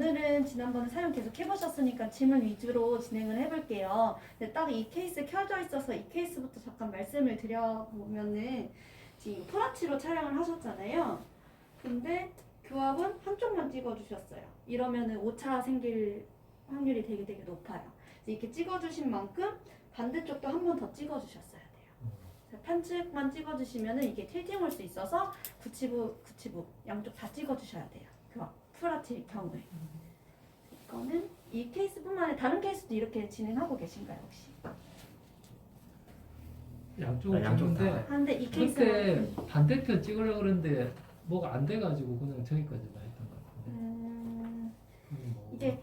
오늘은 지난번에 사용 계속 해보셨으니까 질문 위주로 진행을 해볼게요. 근데 딱 이 케이스 켜져 있어서 이 케이스부터 잠깐 말씀을 드려보면은 지금 프라치로 촬영을 하셨잖아요. 근데 교합은 한쪽만 찍어주셨어요. 이러면은 오차 생길 확률이 되게 높아요. 이렇게 찍어주신 만큼 반대쪽도 한 번 더 찍어주셨어야 돼요. 편측만 찍어주시면은 이게 틸팅 올 수 있어서 구치부 양쪽 다 찍어주셔야 돼요. 교합 프라치일 경우에. 이거는 이 케이스뿐만 아니라 다른 케이스도 이렇게 진행하고 계신가요 혹시? 양쪽을 양쪽 찍는데 다. 근데 이 그때 케이스는 반대편 찍으려고 그랬는데 뭐가 안 돼가지고 그냥 저기까지만 했던 것 같은데 이게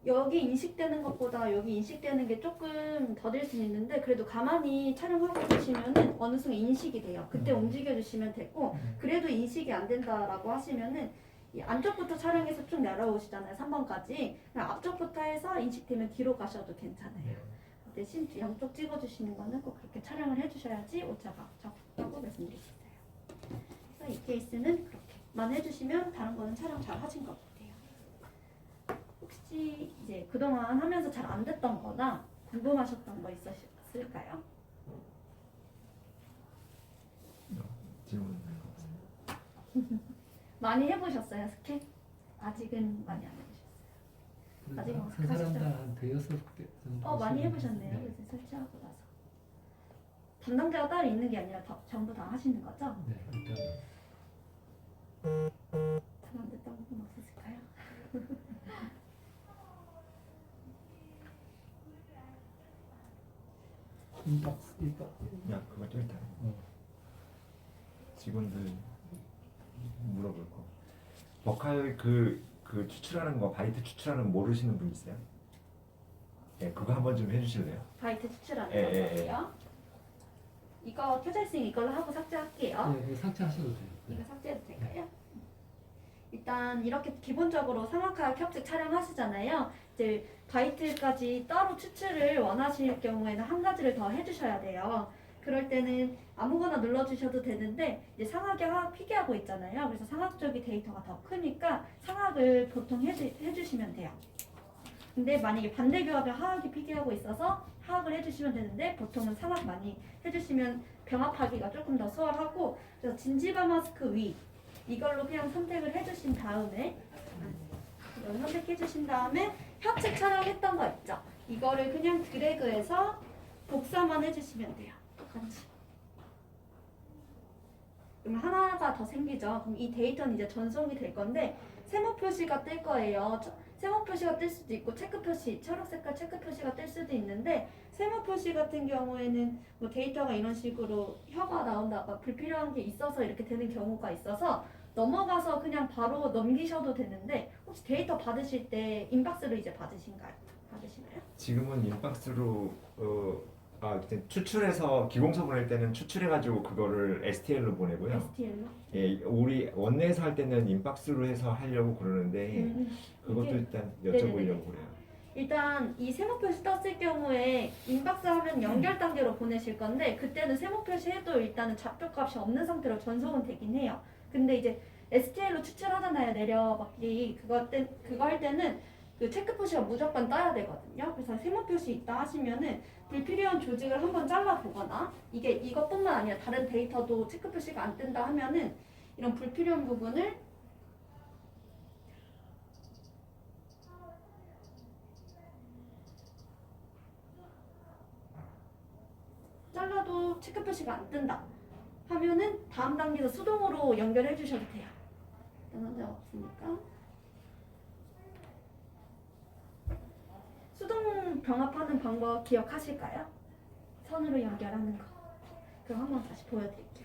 여기 인식되는 것보다 여기 인식되는 게 조금 더딜 수는 있는데 그래도 가만히 촬영하고 계시면은 어느 순간 인식이 돼요. 그때 움직여 주시면 되고 그래도 인식이 안 된다라고 하시면은 이 안쪽부터 촬영해서 쭉 내려오시잖아요. 3번까지. 그냥 앞쪽부터 해서 인식되면 뒤로 가셔도 괜찮아요. 대신 양쪽 찍어주시는 거는 꼭 그렇게 촬영을 해주셔야지 오차가 적다고 말씀드리겠어요. 그래서 이 케이스는 그렇게만 해주시면 다른 거는 촬영 잘 하신 것 같아요. 혹시 이제 그동안 하면서 잘 안 됐던 거나 궁금하셨던 거 있으실까요? 질문. 많이 해보셨어요, 스캔? 아직은 많이 안 해보셨어요. 아직 뭐 한 사람당 한 대여섯 개 정도 많이 하시는 해보셨네요. 네. 요새 설치하고 나서. 담당자가 따로 있는 게 아니라 전부 다 하시는 거죠? 네, 일단 잘 안 됐던 부분 없으실까요? 이박 야, 그거 좀 이따. 직원들 물어볼 거. 버칼 그 추출하는 거, 바이트 추출하는 거 모르시는 분 있어요? 예, 그거 한번 좀 해주실래요? 바이트 추출하는 예, 거고요. 이거 켜져 있으니 이걸로 하고 삭제할게요. 네, 삭제하셔도 돼요. 이거 삭제해도 될까요? 일단 이렇게 기본적으로 상악화 캡측 촬영하시잖아요. 이제 바이트까지 따로 추출을 원하실 경우에는 한 가지를 더 해주셔야 돼요. 그럴 때는 아무거나 눌러주셔도 되는데 이제 상악이 하악 피기하고 있잖아요. 그래서 상악 쪽이 데이터가 더 크니까 상악을 보통 해주시면 돼요. 근데 만약에 반대 교합에 하악이 피기하고 있어서 하악을 해주시면 되는데 보통은 상악 많이 해주시면 병합하기가 조금 더 수월하고 그래서 진지바 마스크 위 이걸로 그냥 선택을 해주신 다음에 이걸 선택해주신 다음에 협측 촬영했던 거 있죠? 이거를 그냥 드래그해서 복사만 해주시면 돼요. 똑같이. 그럼 하나가 더 생기죠. 그럼 이 데이터는 이제 전송이 될 건데 세모 표시가 뜰 거예요. 세모 표시가 뜰 수도 있고 체크 표시, 초록 색깔 체크 표시가 뜰 수도 있는데 세모 표시 같은 경우에는 뭐 데이터가 이런 식으로 혀가 나온다가 불필요한 게 있어서 이렇게 되는 경우가 있어서 넘어가서 그냥 바로 넘기셔도 되는데 혹시 데이터 받으실 때 인박스로 이제 받으시나요? 지금은 인박스로 추출해서 기공서 보낼 때는 추출해가지고 그거를 STL로 보내고요. STL로? 예, 우리 원내에서 할 때는 인박스로 해서 하려고 그러는데 그것도 이게- 일단 네네네. 여쭤보려고 그래요. 일단 이 세모 표시 떴을 경우에 인박스 하면 연결 단계로 보내실 건데 그때는 세모 표시 해도 일단은 좌표 값이 없는 상태로 전송은 되긴 해요. 근데 이제 STL로 추출하잖아요. 내려받기 그거 할 때는 그 체크 표시가 무조건 떠야 되거든요. 그래서 세모 표시 있다 하시면은 불필요한 조직을 한번 잘라 보거나 이것뿐만 아니라 다른 데이터도 체크 표시가 안 뜬다 하면은 이런 불필요한 부분을 잘라도 체크 표시가 안 뜬다 하면은 다음 단계에서 수동으로 연결해 주셔도 돼요. 문제 없으니까. 수동 병합하는 방법 기억하실까요? 선으로 연결하는 거. 그럼 한번 다시 보여드릴게요.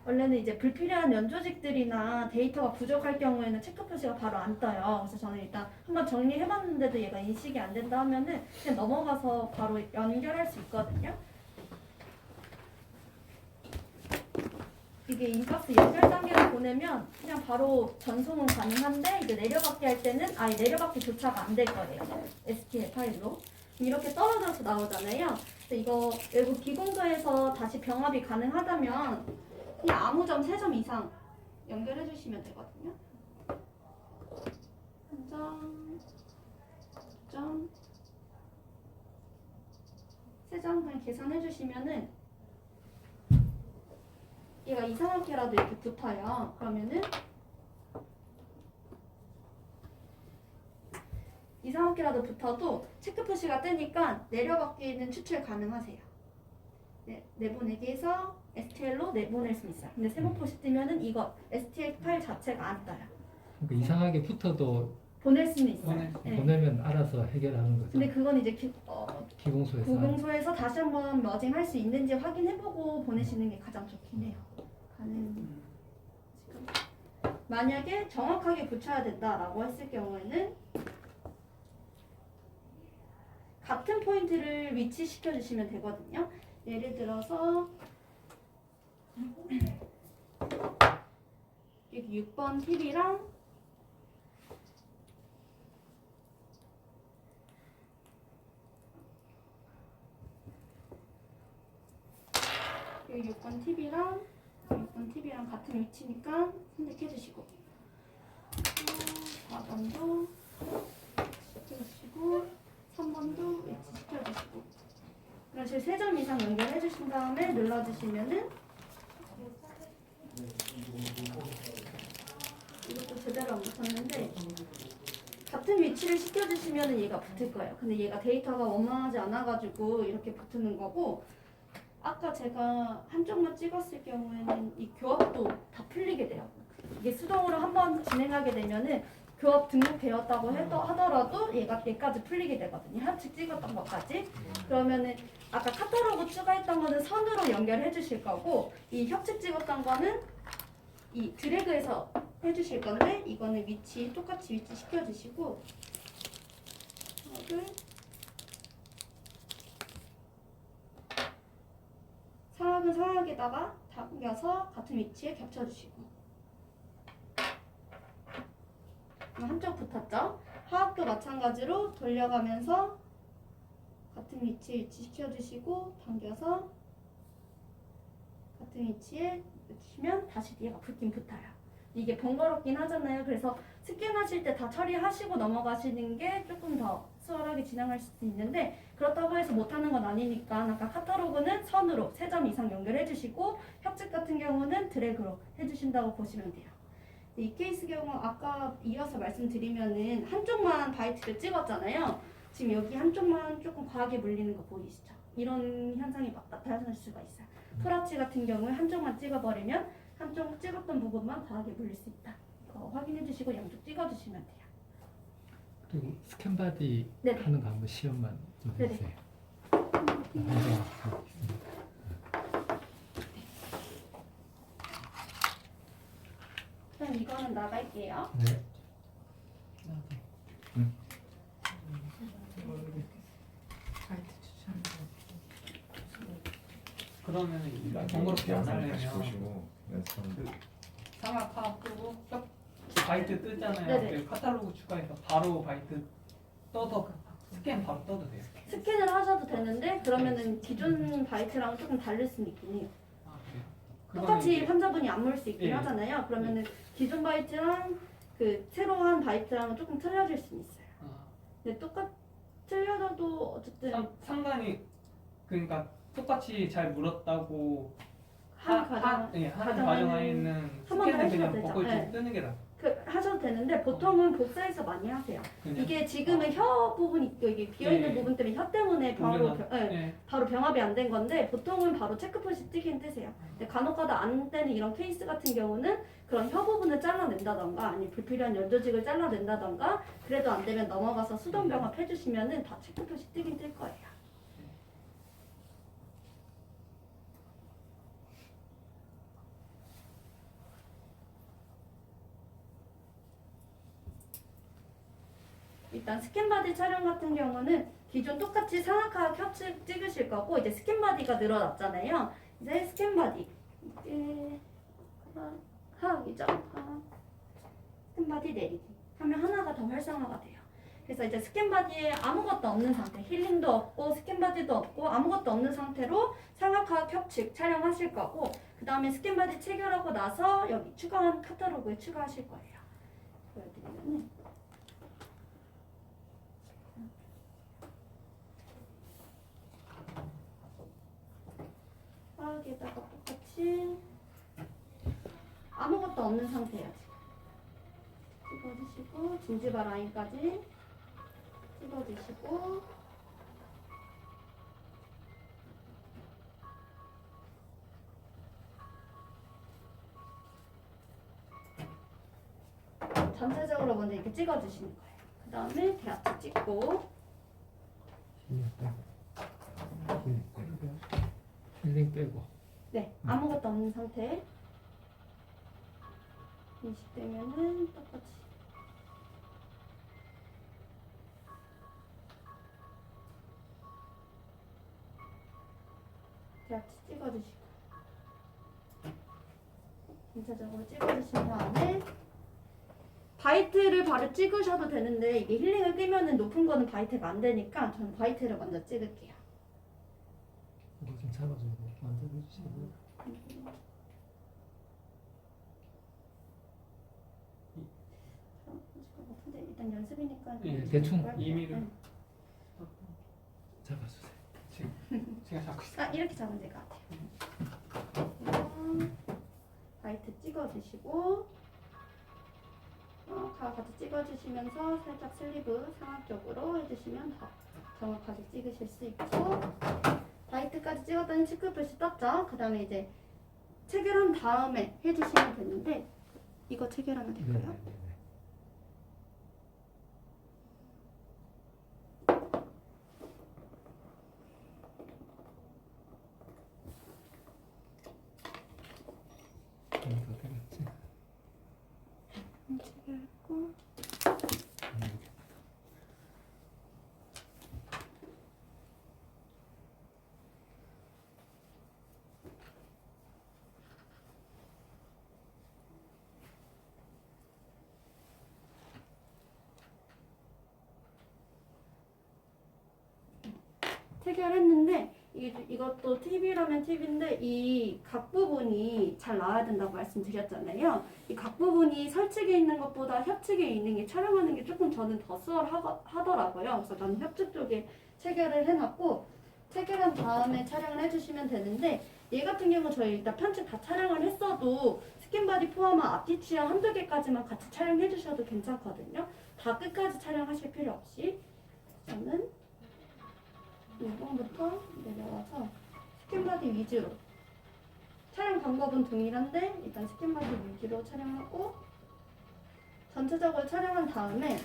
원래는 이제 불필요한 연조직들이나 데이터가 부족할 경우에는 체크 표시가 바로 안 떠요. 그래서 저는 일단 한번 정리해봤는데도 얘가 인식이 안 된다 하면은 그냥 넘어가서 바로 연결할 수 있거든요. 이게 인박스 연결 단계를 보내면 그냥 바로 전송은 가능한데 이제 내려받기 할 때는 아예 내려받기조차가 안 될 거예요. STL 파일로. 이렇게 떨어져서 나오잖아요. 그래서 이거 외부 기공서에서 다시 병합이 가능하다면 그냥 아무 점 3점 이상 연결해 주시면 되거든요. 한 점, 3장 그냥 계산해 주시면은 얘가 이상하게라도 이렇게 붙어요. 그러면은 이상하게라도 붙어도 체크 표시가 뜨니까 내려받기는 추출 가능하세요. 네, 내보내기에서 STL로 내보낼 수 있어요. 근데 세모 표시 뜨면은 이거 STL 파일 자체가 안 떠요. 그러니까 이상하게 붙어도 보낼 수는 있어요. 보낼 수 네. 보내면 알아서 해결하는 거죠. 근데 그건 이제 기공소에서 고공소에서 다시 한번 머징할 수 있는지 확인해보고 보내시는 게 가장 좋긴 해요. 지금 만약에 정확하게 붙여야 된다라고 했을 경우에는 같은 포인트를 위치시켜 주시면 되거든요. 예를 들어서 여기 6번 팁이랑 여기 6번 팁이랑 같은 위치니까 선택해 주시고 4번도 찍으시고 3번도 위치시켜 주시고 그래서 3점 이상 연결해 주신 다음에 눌러 주시면은 이것도 제대로 안 붙었는데 같은 위치를 시켜주시면 얘가 붙을 거예요. 근데 얘가 데이터가 원만하지 않아가지고 이렇게 붙는 거고 아까 제가 한쪽만 찍었을 경우에는 이 교합도 다 풀리게 돼요. 이게 수동으로 한번 진행하게 되면은 교합 등록되었다고 하더라도 얘까지 풀리게 되거든요. 합측 찍었던 것까지. 그러면은 아까 카탈로그 추가했던 거는 선으로 연결해 주실 거고 이 협측 찍었던 거는 이 드래그해서 해주실 건데 이거는 위치 똑같이 위치 시켜주시고 사각은 사각에다가 당겨서 같은 위치에 겹쳐주시고 한쪽 붙었죠? 하악도 마찬가지로 돌려가면서 같은 위치에 위치시켜주시고 당겨서 같은 위치에 놓치면 다시 얘가 붙긴 붙어요. 이게 번거롭긴 하잖아요. 그래서 스캔하실 때 다 처리하시고 넘어가시는 게 조금 더 수월하게 진행할 수 있는데 그렇다고 해서 못하는 건 아니니까 아까 카탈로그는 선으로 3점 이상 연결해 주시고 협측 같은 경우는 드래그로 해주신다고 보시면 돼요. 이 케이스 경우 아까 이어서 말씀드리면은 한쪽만 바이트를 찍었잖아요. 지금 여기 한쪽만 조금 과하게 물리는 거 보이시죠? 이런 현상이 나타날 수가 있어요. 프라치 같은 경우에 한쪽만 찍어버리면 한쪽 찍었던 부분만 과하게 물릴 수 있다. 이거 확인해 주시고 양쪽 찍어주시면 돼요. 그리고 스캔바디 네네. 하는 거 한번 시험만 좀 네네. 해주세요. 그럼 이거는 나갈게요. 네. 그러면 네, 번거롭게 안 다시 하려면 보시고 연습하면 사각화 끄고 바이트 뜨잖아요. 네네. 그 카탈로그 추가해서 바로 바이트 떠도 스캔 바로 떠도 돼요. 스캔을 하셔도 되는데 그러면은 기존 바이트랑 조금 다를 수는 있긴 해요. 아, 그래요? 그거는 똑같이 이제 환자분이 안 모일 수 있긴 예. 하잖아요. 그러면은 기존 바이트랑 그 새로 한 바이트랑 조금 틀려질 수는 있어요. 근데 틀려도 어쨌든 상관이 그러니까 똑같이 잘 물었다고 한 과정 하는 과정에는 과정에는 한번 스캔을 하셔도 그냥 되죠. 벗고 네. 뜨는 게 나아. 하셔도 되는데 보통은 복사해서 많이 하세요. 그냥. 이게 지금은 혀 부분이 여기 비어 있는 예. 부분 때문에 혀 때문에 바로 우리가- 예, 바로 병합이 안 된 건데 보통은 바로 체크 표시 뜨긴 뜨세요. 근데 간혹가다 안 되는 이런 케이스 같은 경우는 그런 혀 부분을 잘라낸다던가 아니면 불필요한 연조직을 잘라낸다던가 그래도 안 되면 넘어가서 수동 병합 해주시면은 다 체크 표시 뜨긴 뜰 거예요. 일단 스캔바디 촬영 같은 경우는 기존 똑같이 상악하악 협측 찍으실 거고 이제 스캔바디가 늘어났잖아요. 이제 스캔바디 이제 하악이죠. 하악. 스캔바디 내리기 하면 하나가 더 활성화가 돼요. 그래서 이제 스캔바디에 아무것도 없는 상태, 힐링도 없고 스캔바디도 없고 아무것도 없는 상태로 상악하악 협측 촬영하실 거고 그 다음에 스캔바디 체결하고 나서 여기 추가한 카탈로그에 추가하실 거예요. 보여드리면은 여기다가 똑같이 아무것도 없는 상태예요. 지금 찍어주시고 진지바 라인까지 찍어주시고 전체적으로 먼저 이렇게 찍어주시는 거예요. 그 다음에 대하체 찍고 힐링 빼고. 네, 아무것도 없는 상태 인식되면은 똑같이 대하체 찍어주시고 전체적으로 찍어주신 다음에 바이트를 바로 찍으셔도 되는데 이게 힐링을 끄면은 높은 거는 바이트가 안 되니까 저는 바이트를 먼저 찍을게요. 이거 좀 잡아주고 만들어 주시고. 근데 일단 연습이니까 예, 대충 임의를. 잡아주세요. 제가 잡고 있어요. 아 이렇게 잡으면 될 것 같아요. 그래서 바이트 찍어주시고 같이 찍어주시면서 살짝 슬리브 상하쪽으로 해주시면 더 정확하게 찍으실 수 있고 바이트까지 찍었더니 체크표시 떴죠? 그 다음에 이제 체결한 다음에 해주시면 되는데 이거 체결하면 될까요? 체결했고 체결했는데 이것도 팁이라면 팁인데 이 각 부분이 잘 나와야 된다고 말씀드렸잖아요. 이 각 부분이 설측에 있는 것보다 협측에 있는 게 촬영하는 게 조금 저는 더 수월하더라고요. 그래서 저는 협측 쪽에 체결을 해놨고 체결한 다음에 촬영을 해주시면 되는데 얘 같은 경우 저희 일단 편집 다 촬영을 했어도 스킨바디 포함한 앞뒤 취향 한두 개까지만 같이 촬영해 주셔도 괜찮거든요. 다 끝까지 촬영하실 필요 없이 저는 1번부터 내려와서 스킨바디 위주로 촬영 방법은 동일한데 일단 스킨바디 위주로 촬영하고 전체적으로 촬영한 다음에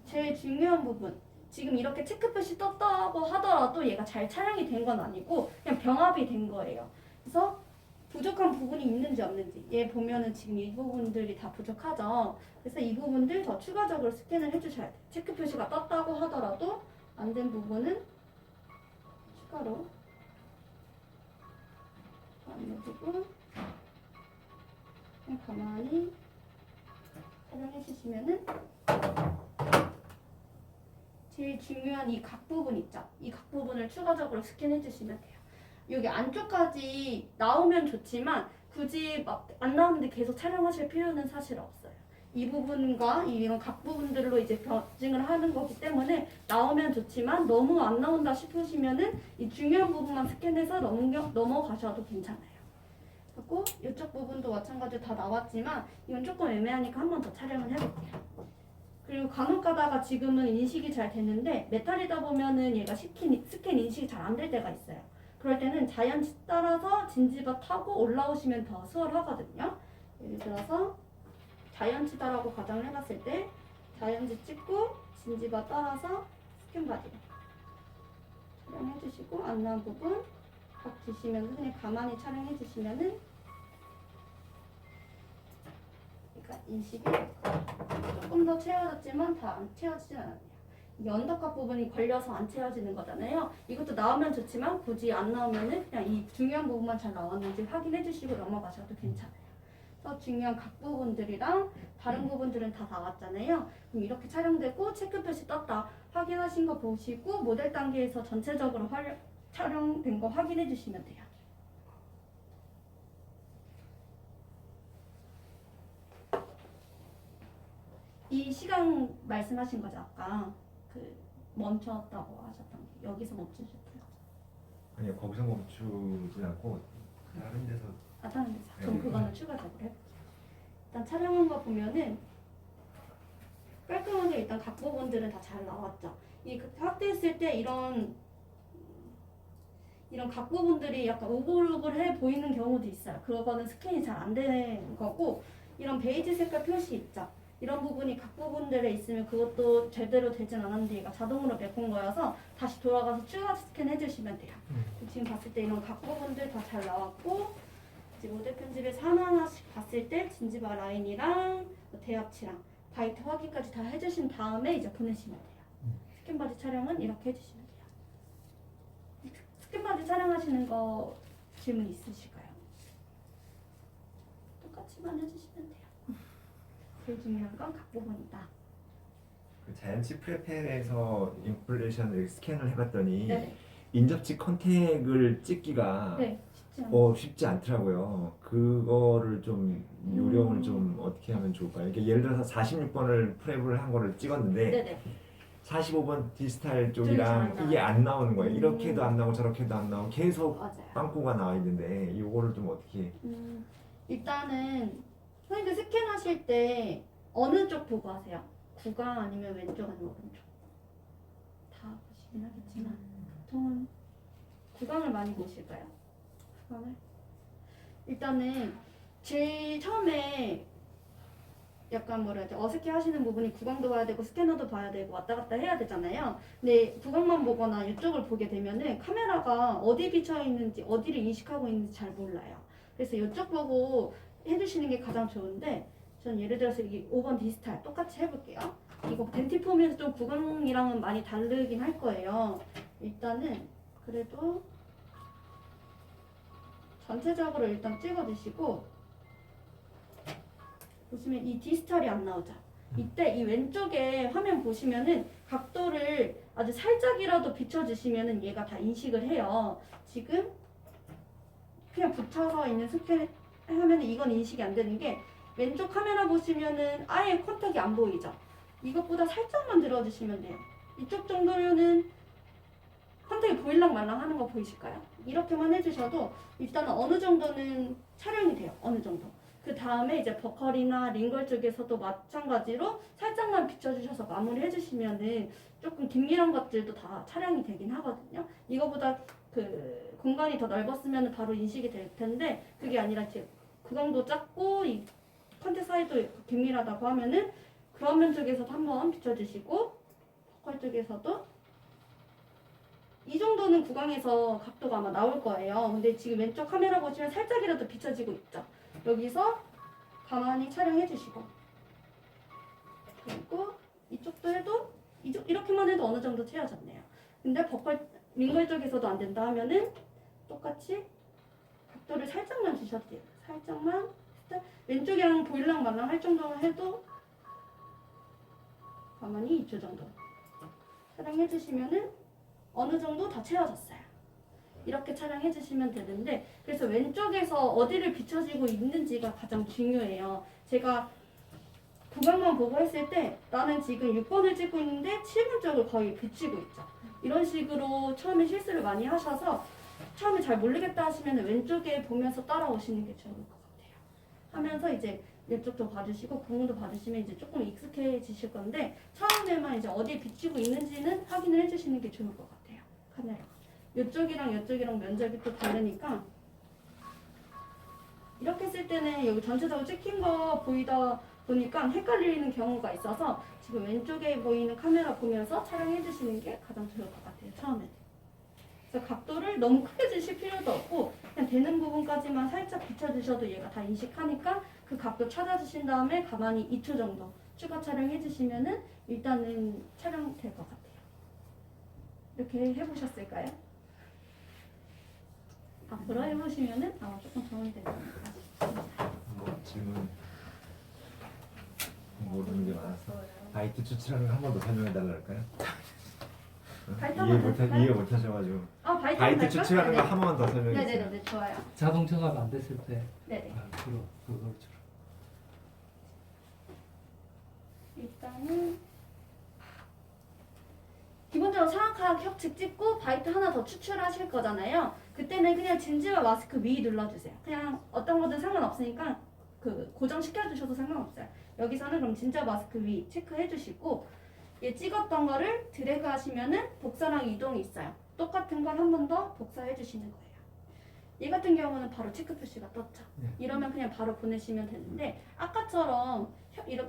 제일 중요한 부분 지금 이렇게 체크표시 떴다고 하더라도 얘가 잘 촬영이 된 건 아니고 그냥 병합이 된 거예요. 그래서 부족한 부분이 있는지 없는지 얘 보면은 지금 이 부분들이 다 부족하죠. 그래서 이 부분들 더 추가적으로 스캔을 해주셔야 돼요. 체크표시가 떴다고 하더라도 안 된 부분은 추가로 안 내주고 그냥 가만히 촬영해 주시면은 제일 중요한 이 각 부분 있죠? 이 각 부분을 추가적으로 스캔해 주시면 돼요. 여기 안쪽까지 나오면 좋지만 굳이 막 안 나오는데 계속 촬영하실 필요는 사실 없어요. 이 부분과 이런 각 부분들로 이제 변증을 하는 거기 때문에 나오면 좋지만 너무 안 나온다 싶으시면은 이 중요한 부분만 스캔해서 넘어가셔도 괜찮아요. 그리고 이쪽 부분도 마찬가지로 다 나왔지만 이건 조금 애매하니까 한 번 더 촬영을 해볼게요. 그리고 간혹 가다가 지금은 인식이 잘 되는데 메탈이다 보면은 얘가 스캔 인식이 잘 안 될 때가 있어요. 그럴 때는 자연치 따라서 진지바 타고 올라오시면 더 수월하거든요. 예를 들어서 자연치다라고 가정을 해봤을 때 자연치 찍고 진지바 따라서 스캔 바디 촬영해주시고 안 나온 부분 각 주시면서 그냥 가만히 촬영해주시면은 그러니까 인식이 조금 더 채워졌지만 다 안 채워지진 않았네요. 이 언더컷 부분이 걸려서 안 채워지는 거잖아요. 이것도 나오면 좋지만 굳이 안 나오면은 그냥 이 중요한 부분만 잘 나왔는지 확인해 주시고 넘어가셔도 괜찮아요. 그래서 중요한 각 부분들이랑 다른 부분들은 다 나왔잖아요. 그럼 이렇게 촬영되고 체크표시 떴다 확인하신 거 보시고 모델 단계에서 전체적으로 촬영된 거 확인해 주시면 돼요. 이 시간 말씀하신 거죠 아까 그 멈췄다고 하셨던 게 여기서 멈추셨던 거죠? 아니요 거기서 멈추지 않고 다른 데서 다른 데서. 그럼 네. 그거는 추가적으로 해볼게요. 일단 촬영한 거 보면은 깔끔하게 일단 각 부분들은 다 잘 나왔죠. 이 확대했을 때 이런 각 부분들이 약간 오글오글해 보이는 경우도 있어요. 그거는 스캔이 잘 안 되는 거고, 이런 베이지 색깔 표시 있죠. 이런 부분이 각 부분들에 있으면 그것도 제대로 되진 않았는데 얘가 자동으로 메꾼 거여서 다시 돌아가서 추가 스캔 해주시면 돼요. 지금 봤을 때 이런 각 부분들 다 잘 나왔고, 이제 모델 편집에서 하나하나씩 봤을 때 진지바 라인이랑 대합치랑 바이트 확인까지 다 해주신 다음에 이제 보내시면 돼요. 스캔 바디 촬영은 이렇게 해주시면 돼요. 스캔 바디 촬영하시는 거 질문 있으실까요? 똑같이만 해주시면 돼요. 제일 중요한 건 각 부분이다. 그 자연치 프레펠에서 인플레이션을 스캔을 해봤더니 네, 인접지 컨택을 찍기가 네, 쉽지 않아요. 쉽지 않더라고요. 그거를 좀 요령을 좀 어떻게 하면 좋을까요? 이게 예를 들어서 46번을 프랩을 한 거를 찍었는데 네네. 45번 디지털 쪽이 잘 안 쪽이랑 이게 안 나오는 거예요. 음. 이렇게도 안 나오고 저렇게도 안 나오고 계속 맞아요. 빵꾸가 나와 있는데 이거를 좀 어떻게 일단은 선생님들 스캔하실 때 어느 쪽 보고 하세요? 구강 아니면 왼쪽 아니면 오른쪽? 다 보시긴 하겠지만 보통은 구강을 많이 보실까요? 구강을? 일단은 제일 처음에 약간 뭐라 해야 돼, 어색해 하시는 부분이 구강도 봐야 되고 스캐너도 봐야 되고 왔다 갔다 해야 되잖아요. 근데 구강만 보거나 이쪽을 보게 되면은 카메라가 어디 비쳐 있는지 어디를 인식하고 있는지 잘 몰라요. 그래서 이쪽 보고 해주시는 게 가장 좋은데, 전 예를 들어서 이 5번 디지털 똑같이 해볼게요. 이거 덴티폼에서 좀 구강이랑은 많이 다르긴 할 거예요. 일단은 그래도 전체적으로 일단 찍어주시고, 보시면 이 디지털이 안 나오죠. 이때 이 왼쪽에 화면 보시면은 각도를 아주 살짝이라도 비춰주시면은 얘가 다 인식을 해요. 지금 그냥 붙여서 있는 스캔 하면은 이건 인식이 안 되는 게, 왼쪽 카메라 보시면은 아예 컨택이 안 보이죠. 이것보다 살짝만 들어주시면 돼요. 이쪽 정도면은 컨택이 보일랑 말랑 하는 거 보이실까요? 이렇게만 해주셔도 일단은 어느 정도는 촬영이 돼요. 어느 정도. 그 다음에 이제 버컬이나 링걸 쪽에서도 마찬가지로 살짝만 비춰주셔서 마무리 해주시면은 조금 긴밀한 것들도 다 촬영이 되긴 하거든요. 이거보다 그 공간이 더 넓었으면 바로 인식이 될 텐데, 그게 아니라 이제 구강도 작고 이 컨택 사이도 긴밀하다고 하면은 그 화면 쪽에서도 한번 비춰주시고, 버컬 쪽에서도 이 정도는 구강에서 각도가 아마 나올 거예요. 근데 지금 왼쪽 카메라 보시면 살짝이라도 비춰지고 있죠. 여기서 가만히 촬영해 주시고, 그리고 이쪽도 해도 이렇게만 해도 어느 정도 채워졌네요. 근데 버컬 링걸 쪽에서도 안 된다 하면은 똑같이 각도를 살짝만 주셔도 돼요. 살짝만 왼쪽이랑 보일랑 말랑 할 정도만 해도 가만히 2초 정도 촬영해 주시면은 어느 정도 다 채워졌어요. 이렇게 촬영해 주시면 되는데, 그래서 왼쪽에서 어디를 비춰지고 있는지가 가장 중요해요. 제가 구강만 보고 했을 때 나는 지금 6번을 찍고 있는데 7번 쪽을 거의 비치고 있죠. 이런 식으로 처음에 실수를 많이 하셔서 처음에 잘 모르겠다 하시면 왼쪽에 보면서 따라오시는 게 좋을 것 같아요. 하면서 이제 왼쪽도 봐주시고 구강도 봐주시면 이제 조금 익숙해지실 건데, 처음에만 이제 어디에 비치고 있는지는 확인을 해주시는 게 좋을 것 같아요. 카메라. 이쪽이랑 면적이 또 다르니까 이렇게 쓸 때는 여기 전체적으로 찍힌 거 보이다 보니까 헷갈리는 경우가 있어서 지금 왼쪽에 보이는 카메라 보면서 촬영해 주시는 게 가장 좋을 것 같아요. 처음에는. 그래서 각도를 너무 크게 주실 필요도 없고 그냥 되는 부분까지만 살짝 비춰주셔도 얘가 다 인식하니까 그 각도 찾아주신 다음에 가만히 2초 정도 추가 촬영해 주시면은 일단은 촬영될 것 같아요. 이렇게 해보셨을까요? 앞으로 해보시면은 아마 조금 도움이 될 것 같아요. 뭐 질문 모르는 게 많아서 바이트 추출하는 거 한 번 더 설명해 달라 할까요? 바이트 한번 더 할까요? 이해 못 하셔가지고 바이트 바이트 추출하는 거 한 번 더 설명해 주세요. 네네네, 좋아요. 자동 청각 안 됐을 때 네네. 주로 그걸 주로. 일단은 기본 기본적으로 상악하 격측 찍고 바이트 하나 더 추출하실 거잖아요. 그때는 그냥 진지와 마스크 위 눌러주세요. 그냥 어떤 거든 상관없으니까 그 고정시켜 주셔도 상관없어요. 여기서는 그럼 진짜 마스크 위 체크해 주시고 얘 찍었던 거를 드래그 하시면은 복사랑 이동이 있어요. 똑같은 걸 한 번 더 복사해 주시는 거예요. 얘 같은 경우는 바로 체크 표시가 떴죠. 네. 이러면 그냥 바로 보내시면 되는데 아까처럼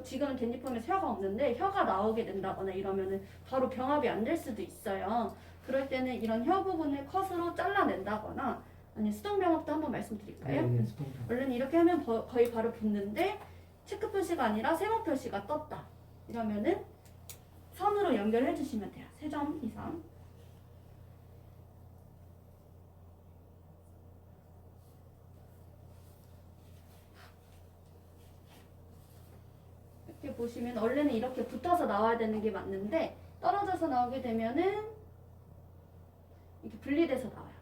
지금은 댄디폼에서 혀가 없는데 혀가 나오게 된다거나 이러면은 바로 병합이 안 될 수도 있어요. 그럴 때는 이런 혀 부분을 컷으로 잘라낸다거나 아니 수동병합도 한번 말씀드릴까요? 네, 수동병. 원래는 이렇게 하면 거의 바로 붙는데 체크 표시가 아니라 세모 표시가 떴다. 이러면은 선으로 연결해 주시면 돼요. 3점 이상. 이렇게 보시면 원래는 이렇게 붙어서 나와야 되는 게 맞는데 떨어져서 나오게 되면은 이렇게 분리돼서 나와요.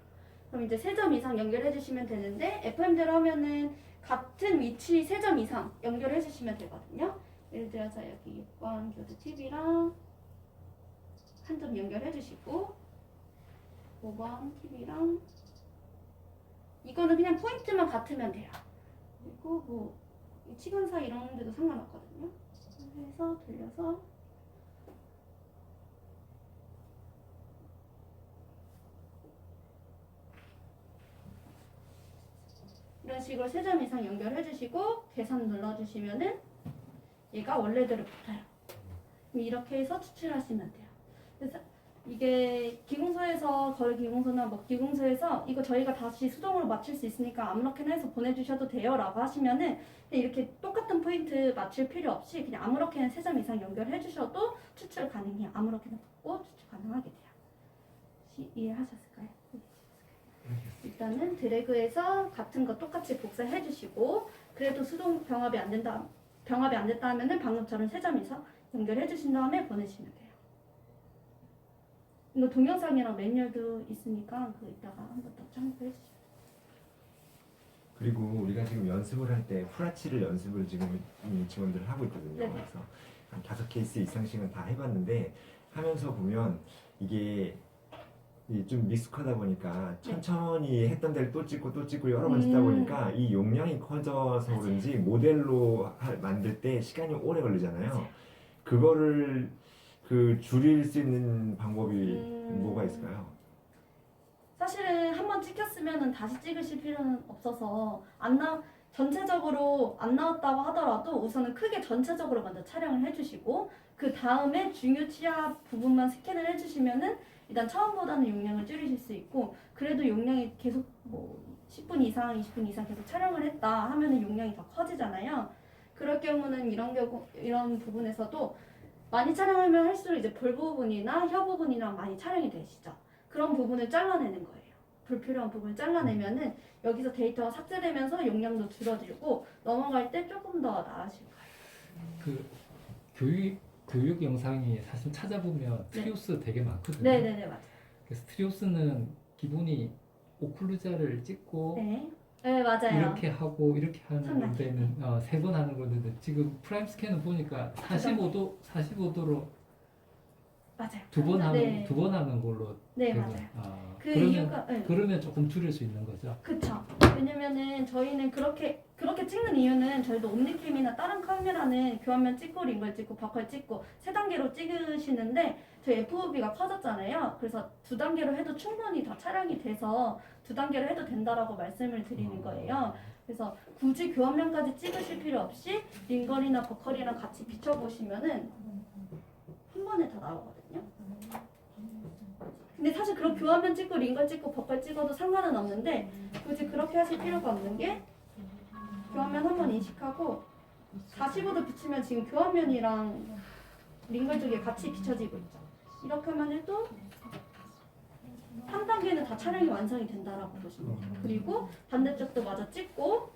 그럼 이제 3점 이상 연결해 주시면 되는데 FM대로 하면은 같은 위치 3점 이상 연결해 주시면 되거든요. 예를 들어서 여기 6번 교대 TV랑 한 점 연결해 주시고 5번 TV랑 이거는 그냥 포인트만 같으면 돼요. 그리고 뭐 치근사 이런 데도 상관없거든요. 해서 돌려서 이런 식으로 3점 이상 연결해 주시고 계산 눌러 주시면은 얘가 원래대로 붙어요. 그럼 이렇게 해서 추출하시면 돼요. 그래서 이게 기공소에서 거래 기공소나 뭐 기공소에서 이거 저희가 다시 수동으로 맞출 수 있으니까 아무렇게나 해서 보내주셔도 돼요 라고 하시면은 그냥 이렇게 똑같은 포인트 맞출 필요 없이 그냥 아무렇게나 3점 이상 연결해 주셔도 추출 가능해요. 아무렇게나 붙고 추출 가능하게 돼요. 이해하셨을까요? 일단은 드래그해서 같은 거 똑같이 복사해 주시고 그래도 수동 병합이 안 됐다 하면은 방금처럼 3점 이상 연결해 주신 다음에 보내시면 돼요. 이거 동영상이랑 매뉴얼도 있으니까 그 이따가 한 번 더 참고해 주시면 돼요. 그리고 우리가 지금 연습을 할 때 후라치를 연습을 지금 이 직원들 하고 있거든요. 네네. 그래서 한 5케이스 이상씩은 다 해봤는데 하면서 보면 이게 좀 미숙하다 보니까 천천히 했던 데를 또 찍고 여러 번 찍다 보니까 이 용량이 커져서 그런지 모델로 만들 때 시간이 오래 걸리잖아요. 그거를 줄일 수 있는 방법이 뭐가 있을까요? 사실은 한 번 찍혔으면 다시 찍으실 필요는 없어서 전체적으로 안 나왔다고 하더라도 우선은 크게 전체적으로 먼저 촬영을 해주시고 그 다음에 중요 치아 부분만 스캔을 해주시면은 일단 처음보다는 용량을 줄이실 수 있고 그래도 용량이 계속 뭐 10분 이상, 20분 이상 계속 촬영을 했다 하면은 용량이 더 커지잖아요. 그럴 경우는 이런 부분에서도 많이 촬영하면 할수록 이제 볼 부분이나 혀 부분이랑 많이 촬영이 되시죠. 그런 부분을 잘라내는 거예요. 불필요한 부분을 잘라내면은 여기서 데이터가 삭제되면서 용량도 줄어들고 넘어갈 때 조금 더 나아질 거예요. 그 교육 영상이 사실 찾아보면 트리오스 되게 많거든요. 네네네 맞아요. 그래서 트리오스는 기본이 오클루자를 찍고 네 맞아요. 이렇게 하고 이렇게 하는 손 데는 3번 하는 건데 지금 프라임 스캔을 보니까 45도로 맞아요. 2번 하는 네. 2번 하는 걸로 네 되고. 맞아요. 그 그러면 이유가 그러면 조금 줄일 수 있는 거죠. 그쵸. 왜냐면은 저희는 그렇게 찍는 이유는 저희도 옴니캠이나 다른 카메라는 교환면 찍고 링걸 찍고 버컬 찍고 3단계로 찍으시는데 저희 FOV가 커졌잖아요. 그래서 2단계로 해도 충분히 다 촬영이 돼서 2단계로 해도 된다라고 말씀을 드리는 거예요. 그래서 굳이 교환면까지 찍으실 필요 없이 링걸이나 버컬이랑 같이 비춰보시면은 한 번에 다 나오거든요. 근데 사실 그런 교환면 찍고 링걸 찍고 버컬 찍어도 상관은 없는데 굳이 그렇게 하실 필요가 없는 게 교환면 한번 인식하고 45도 비치면 지금 교환면이랑 링걸 쪽에 같이 비춰지고 있죠. 이렇게 하면 해도 한 단계는 다 촬영이 완성이 된다라고 보시면 돼요. 그리고 반대쪽도 마저 찍고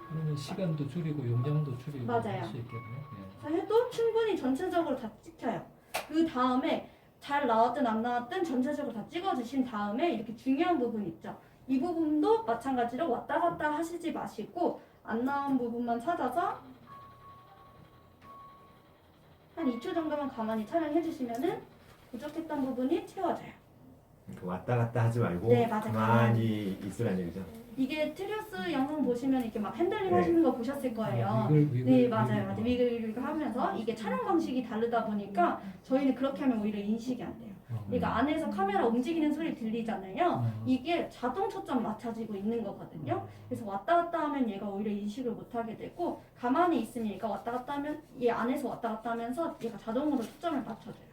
그러면 시간도 줄이고 용량도 줄이고 맞아요. 할 수 있겠네요. 네. 해도 충분히 전체적으로 다 찍혀요. 그 다음에 잘 나왔든 안 나왔든 전체적으로 다 찍어주신 다음에 이렇게 중요한 부분 있죠. 이 부분도 마찬가지로 왔다 갔다 하시지 마시고 안 나온 부분만 찾아서 한 2초 정도만 가만히 촬영해 주시면은 부족했던 부분이 채워져요. 그러니까 왔다 갔다 하지 말고 네, 맞아요. 가만히 있으라는 얘기죠. 이게 트리오스 영상 보시면 이렇게 막 핸들링 네. 하시는 거 보셨을 거예요. 네, 맞아요. 맞아요. 위글 하면서 이게 촬영 방식이 다르다 보니까 저희는 그렇게 하면 오히려 인식이 안 돼요. 그러니까 안에서 카메라 움직이는 소리 들리잖아요. 이게 자동 초점 맞춰지고 있는 거거든요. 그래서 왔다 갔다 하면 얘가 오히려 인식을 못 하게 되고 가만히 있으면 얘가 왔다 갔다 하면 얘 안에서 왔다 갔다 하면서 얘가 자동으로 초점을 맞춰줘요.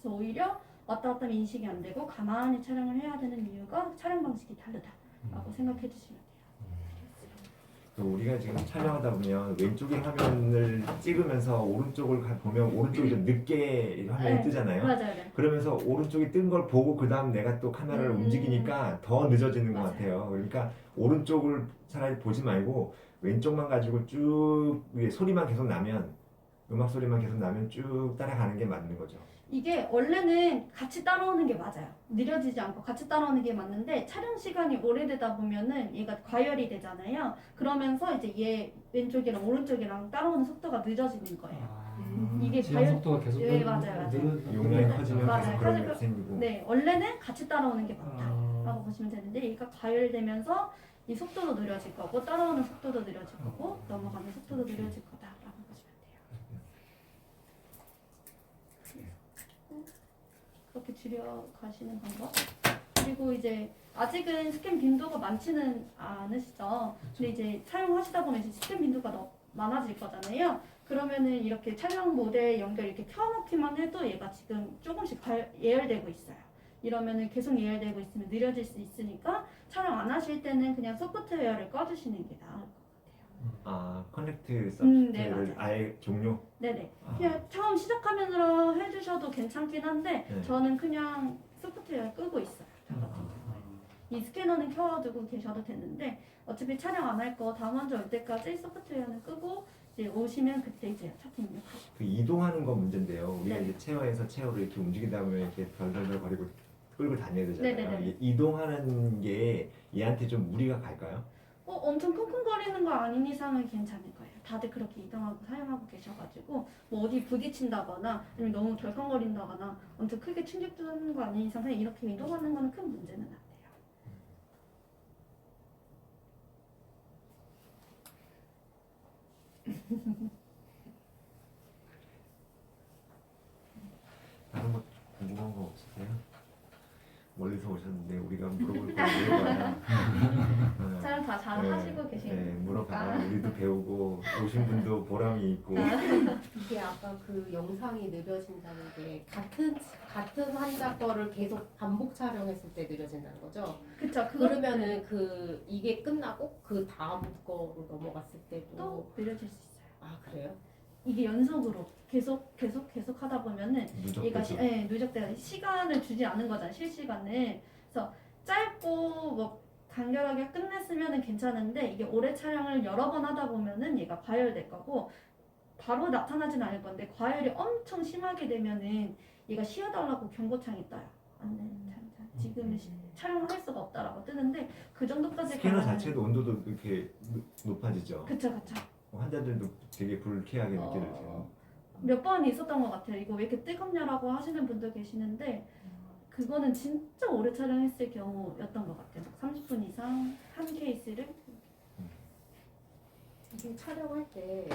그래서 오히려 왔다 갔다 하면 인식이 안 되고 가만히 촬영을 해야 되는 이유가 촬영 방식이 다르다라고 생각해 주시면 돼요. 우리가 지금 촬영하다 보면 왼쪽의 화면을 찍으면서 오른쪽을 보면 오른쪽이 좀 늦게 화면이 네, 뜨잖아요. 맞아요. 네. 그러면서 오른쪽이 뜬 걸 보고 그 다음 내가 또 카메라를 움직이니까 더 늦어지는 것 맞아요. 같아요. 그러니까 오른쪽을 차라리 보지 말고 왼쪽만 가지고 쭉 위에 소리만 계속 나면 음악 소리만 계속 나면 쭉 따라가는 게 맞는 거죠. 이게 원래는 같이 따라오는 게 맞아요. 느려지지 않고 같이 따라오는 게 맞는데 촬영 시간이 오래되다 보면은 얘가 과열이 되잖아요. 그러면서 이제 얘 왼쪽이랑 오른쪽이랑 따라오는 속도가 늦어지는 거예요. 이게 지연 과열- 속도가 계속 네, 맞아요. 용량이 커지면 맞아요. 계속 그런 게 그래서 생기고. 네, 원래는 같이 따라오는 게 맞다라고 보시면 되는데 얘가 과열되면서 이 속도도 느려질 거고 따라오는 속도도 느려질 거고 넘어가는 속도도 느려질 거다라고 보시면 돼요. 그렇게 줄여가시는 방법. 그리고 이제 아직은 스캔 빈도가 많지는 않으시죠. 근데 이제 사용하시다 보면 이제 스캔 빈도가 더 많아질 거잖아요. 그러면은 이렇게 촬영 모델 연결 이렇게 켜놓기만 해도 얘가 지금 조금씩 예열되고 있어요. 이러면은 계속 예열되고 있으면 느려질 수 있으니까 촬영 안 하실 때는 그냥 소프트웨어를 꺼주시는 게 나을 것 같아요. 아, 커넥트 네, 소프트웨어를 맞아요. 아예 종료? 네네. 아. 그냥 처음 시작 화면으로 해주셔도 괜찮긴 한데 네. 저는 그냥 소프트웨어 끄고 있어요. 저 같은 경우에. 이 스캐너는 켜두고 계셔도 되는데 어차피 촬영 안 할 거 다음 환자 올 때까지 소프트웨어는 끄고 이제 오시면 그때 이제 차트 입력하시고. 그 이동하는 건 문제인데요. 우리가 네. 이제 체어에서 체어로 이렇게 움직이다 보면 이렇게 덜덜덜 거리고 끌고 다녀야 되잖아요. 네네네. 이 이동하는 게 얘한테 좀 무리가 갈까요? 엄청 끙끙거리는 거 아닌 이상은 괜찮을 거예요. 다들 그렇게 이동하고 사용하고 계셔가지고 뭐 어디 부딪힌다거나 아니면 너무 덜컹거린다거나 엄청 크게 충격 주는 거 아닌 이상 그냥 이렇게 이동하는 거는 큰 문제는 안 돼요. 다른 거 궁금한 거 없으세요? 멀리서 오셨는데 우리가 물어볼 거 물어봐야 촬영 다 잘 네, 하시고 네, 계시니까. 물어봐야 우리도 배우고 오신 분도 보람이 있고 이게 아까 그 영상이 느려진다는 게 같은 환자 거를 계속 반복 촬영했을 때 느려진다는 거죠. 그쵸. 그거 그러면은 그 이게 끝나고 그 다음 거로 넘어갔을 때도 또 느려질 수 있어요. 아 그래요? 이게 연속으로 계속 하다 보면은 얘가 누적되죠. 누적돼서 시간을 주지 않은 거잖아요. 실시간을. 그래서 짧고 뭐 간결하게 끝냈으면은 괜찮은데 이게 오래 촬영을 여러 번 하다 보면은 얘가 과열될 거고 바로 나타나진 않을 건데 과열이 엄청 심하게 되면은 얘가 쉬어달라고 경고창이 떠요. 안 돼, 지금 촬영을 할 수가 없다라고 뜨는데 그 정도까지 스캐너 가면은- 자체도 온도도 이렇게 높아지죠. 그쵸. 환자들도 되게 불쾌하게 느껴져요. 몇 번 있었던 것 같아요. 이거 왜 이렇게 뜨겁냐라고 하시는 분도 계시는데 그거는 진짜 오래 촬영했을 경우였던 것 같아요. 30분 이상 한 케이스를. 이게 촬영할 때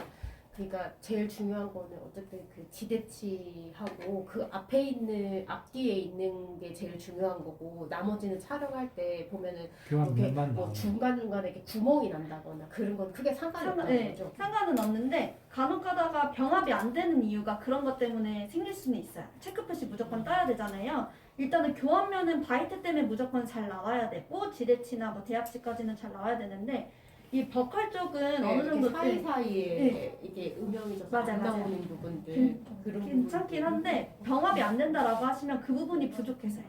그러니까 제일 중요한 거는 어쨌든 그 지대치하고 그 앞에 있는 앞뒤에 있는 게 제일 중요한 거고 나머지는 촬영할 때 보면은 교환 이렇게 면만 뭐 나오는 중간중간에 이렇게 구멍이 난다거나 그런 건 크게 상관이 없다는 거죠. 상관은 없는데 간혹 가다가 병합이 안 되는 이유가 그런 것 때문에 생길 수는 있어요. 체크표시 무조건 떠야 되잖아요. 일단은 교환면은 바이트 때문에 무조건 잘 나와야 되고 지대치나 뭐 대합치까지는 잘 나와야 되는데 이 버컬 쪽은 어느 정도 사이사이에 이게 음영이 져서 맞아, 안 맞아. 나오는 부분들 그런 괜찮긴 한데 병합이 안 된다라고 하시면 그 부분이 부족해서요.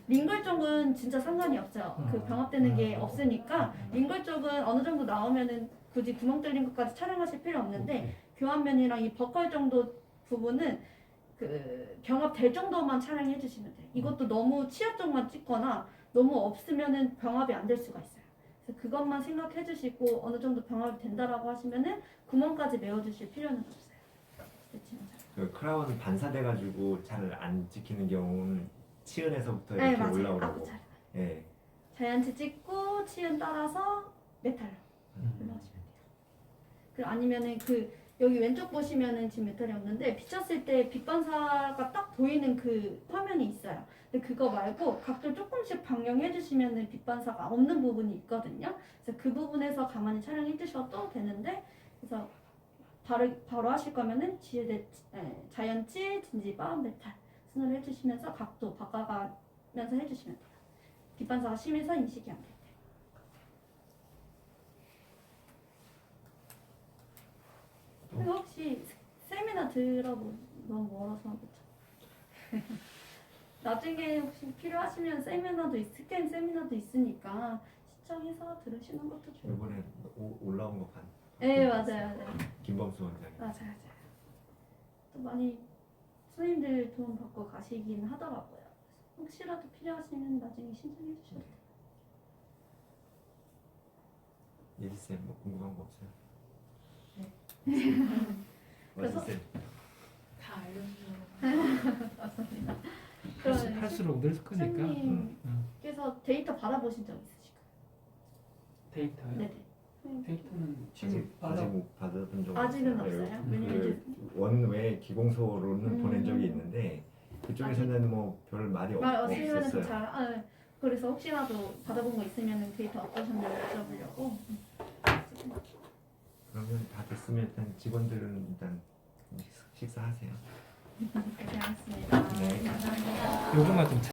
링글 쪽은 진짜 상관이 없어요. 그 병합되는 게 없으니까 링글 쪽은 어느 정도 나오면은 굳이 구멍 뚫린 것까지 촬영하실 필요 없는데 교환면이랑 이 버컬 정도 부분은 그 병합 될 정도만 촬영해 주시면 돼요. 이것도 너무 치아 쪽만 찍거나 너무 없으면은 병합이 안 될 수가 있어요. 그래서 그것만 생각해 주시고 어느 정도 병합이 된다라고 하시면은 구멍까지 메워 주실 필요는 없어요. 스티치는 잘. 그 크라운 반사돼가지고 잘 안 찍히는 경우는 치은에서부터 네, 이렇게 맞아요. 올라오라고. 앞으로 잘. 예. 자이언트 찍고 치은 따라서 메탈로 올라오시면 돼요. 그리고 아니면은 그 여기 왼쪽 보시면은 지금 메탈이 없는데 비쳤을 때 빛 반사가 딱 보이는 그 화면이 있어요. 근데 그거 말고 각도를 조금씩 변경해 주시면은 빛 반사가 없는 부분이 있거든요. 그래서 그 부분에서 가만히 촬영해 주셔도 되는데 그래서 바로 하실 거면은 자이언트, 진지바, 메탈 순으로 해주시면서 각도 바꿔가면서 해주시면 돼요. 빛 반사가 심해서 인식이 안 돼요. 근데 혹시 세미나 들어본 너무 멀어서 그쵸? 나중에 혹시 필요하시면 스캔 세미나도 있으니까 시청해서 들으시는 것도 좋아요. 이번에 올라온 거 반. 네 맞아요. 김범수 원장님. 맞아요. 또 많이 선생님들 도움 받고 가시긴 하더라고요. 혹시라도 필요하시면 나중에 신청해 주셔도 돼요. 예지 쌤, 뭐 궁금한 거 없어요? 그래서- 예지 쌤. 다 알려주세요. 그러면 할수록 늘 거니까. 선생님께서 데이터 받아보신 적 있으실까요? 데이터요? 네네. 데이터는 아직 지금 받아 못 받아본 적 아직은 없어요. 없어요? 왜냐면 이제 원외 기공소로는 보낸 적이 음. 있는데 그쪽에서는 뭐 별 말이 말 없으면 없었어요. 네. 그래서 혹시라도 받아본 거 있으면 데이터 어떠셨는지 여쭤보려고. 그러면 다 됐으면 일단 직원들은 일단 식사하세요. 고생하셨습니다. 네. 감사합니다. 요거만 좀